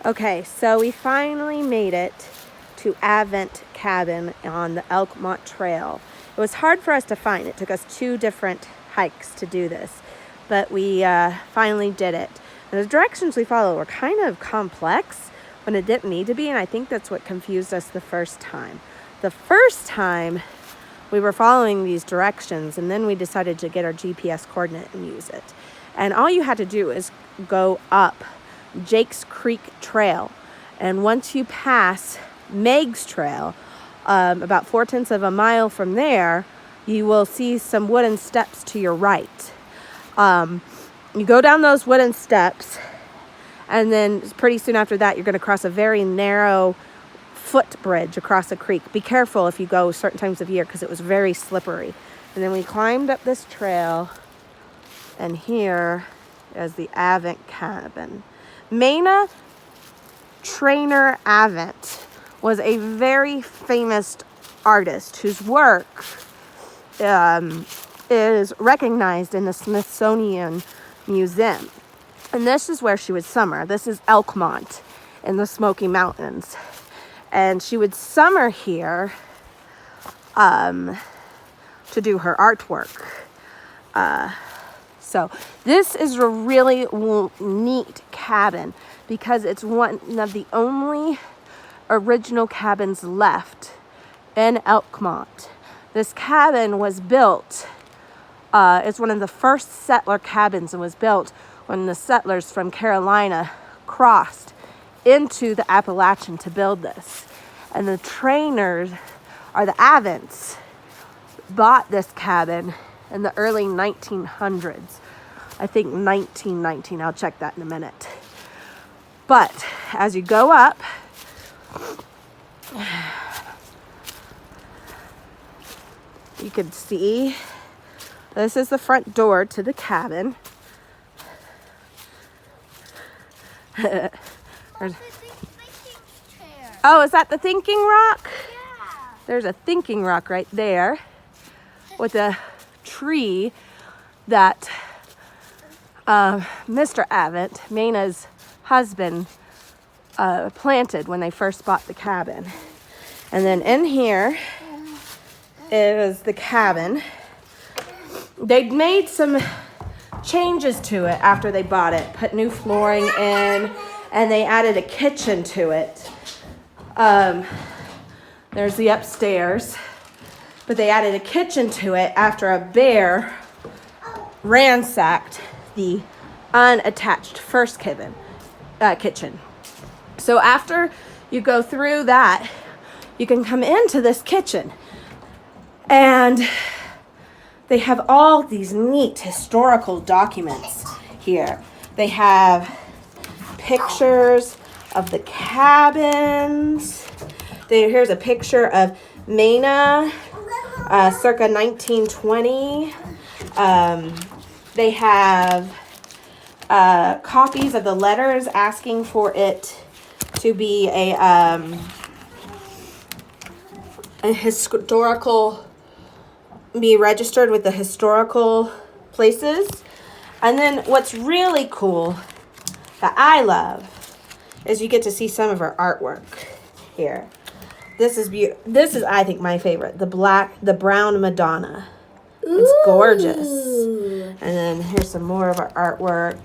Okay, so we finally made it to Avent Cabin on the Elkmont Trail. It was hard for us to find. It took us 2 different hikes to do this, but we finally did it. And the directions we followed were kind of complex when it didn't need to be, and I think that's what confused us the first time. The first time we were following these directions, and then we decided to get our GPS coordinate and use it. And all you had to do is go up Jake's Creek Trail, and once you pass Meg's Trail, about 4/10 of a mile from there, you will see some wooden steps to your right. You go down those wooden steps, and then pretty soon after that, you're going to cross a very narrow footbridge across a creek. Be careful if you go certain times of year because it was very slippery. And then we climbed up this trail, and here is the Avent Cabin. Mayna Treanor Avent was a very famous artist whose work is recognized in the Smithsonian Museum. And this is where she would summer. This is Elkmont in the Smoky Mountains. And she would summer here to do her artwork. So this is a really neat cabin because it's one of the only original cabins left in Elkmont. This cabin was built, it's one of the first settler cabins, and was built when the settlers from Carolina crossed into the Appalachian to build this. And the Trainors, or the Avents, bought this cabin in the early 1900s. I think 1919. I'll check that in a minute. But as you go up, you can see this is the front door to the cabin. Oh, is that the thinking rock? Yeah. There's a thinking rock right there with a tree that Mr. Avent, Mayna's husband, planted when they first bought the cabin. And then in here is the cabin. They'd made some changes to it after they bought it, put new flooring in, and they added a kitchen to it. There's the upstairs, but they added a kitchen to it after a bear ransacked the unattached first kitchen. So after you go through that, you can come into this kitchen, and they have all these neat historical documents here. They have pictures of the cabins. Here's a picture of Mayna, circa 1920. They have copies of the letters asking for it to be a historical, be registered with the historical places. And then what's really cool that I love is you get to see some of her artwork here. This is beautiful. This is, I think, my favorite. The brown Madonna. It's gorgeous. Ooh. And then here's some more of our artwork.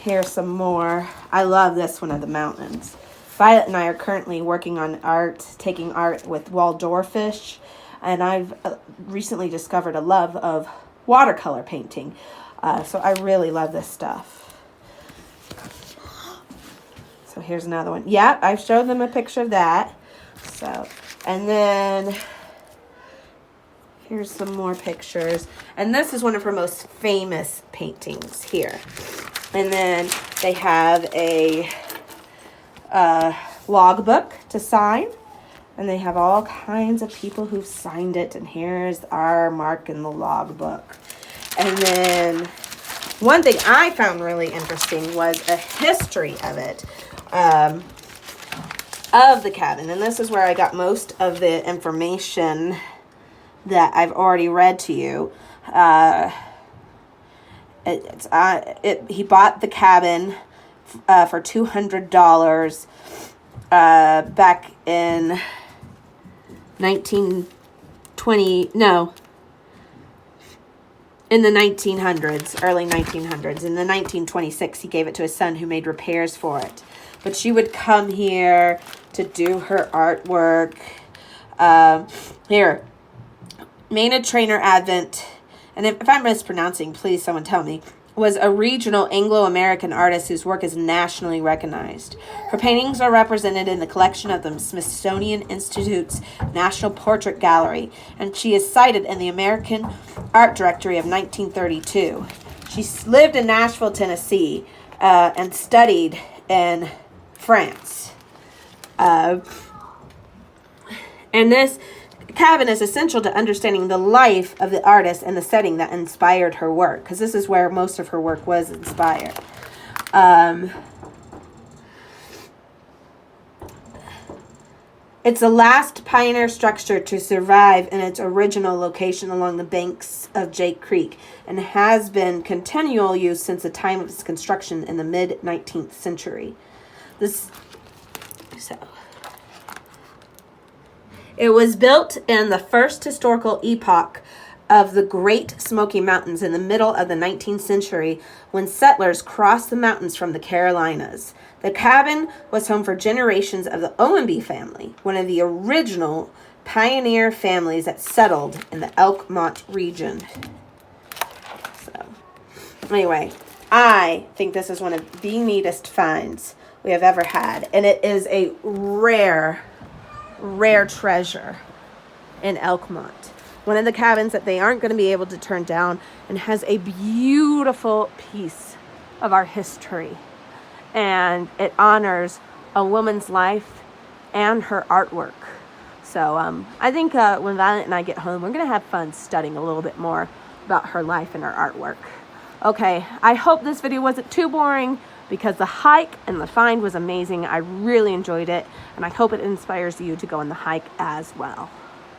Here's some more. I love this one of the mountains. Violet and I are currently working on taking art with Waldorfish, and I've recently discovered a love of watercolor painting. So I really love this stuff. So here's another one. Yeah, I showed them a picture of that. So, and then here's some more pictures. And this is one of her most famous paintings here. And then they have a logbook to sign. And they have all kinds of people who've signed it. And here's our mark in the logbook. And then one thing I found really interesting was a history of it, of the cabin. And this is where I got most of the information that I've already read to you. He bought the cabin for $200 back in 1920. No, in the 1900s, early 1900s. In the 1926, he gave it to his son, who made repairs for it. But she would come here to do her artwork. Here, Mayna Treanor Avent, and if I'm mispronouncing, please someone tell me, was a regional Anglo-American artist whose work is nationally recognized. Her paintings are represented in the collection of the Smithsonian Institute's National Portrait Gallery, and she is cited in the American Art Directory of 1932. She lived in Nashville, Tennessee, and studied in France. And this cabin is essential to understanding the life of the artist and the setting that inspired her work, because this is where most of her work was inspired. It's the last pioneer structure to survive in its original location along the banks of Jake Creek, and has been continual use since the time of its construction in the mid-19th century. It was built in the first historical epoch of the Great Smoky Mountains in the middle of the 19th century, when settlers crossed the mountains from the Carolinas. The cabin was home for generations of the Owenby family, one of the original pioneer families that settled in the Elkmont region. So, anyway, I think this is one of the neatest finds we have ever had, and it is a rare treasure in Elkmont. One of the cabins that they aren't going to be able to turn down, and has a beautiful piece of our history. And it honors a woman's life and her artwork. So I think when Violet and I get home, we're going to have fun studying a little bit more about her life and her artwork. Okay, I hope this video wasn't too boring, because the hike and the find was amazing. I really enjoyed it, and I hope it inspires you to go on the hike as well.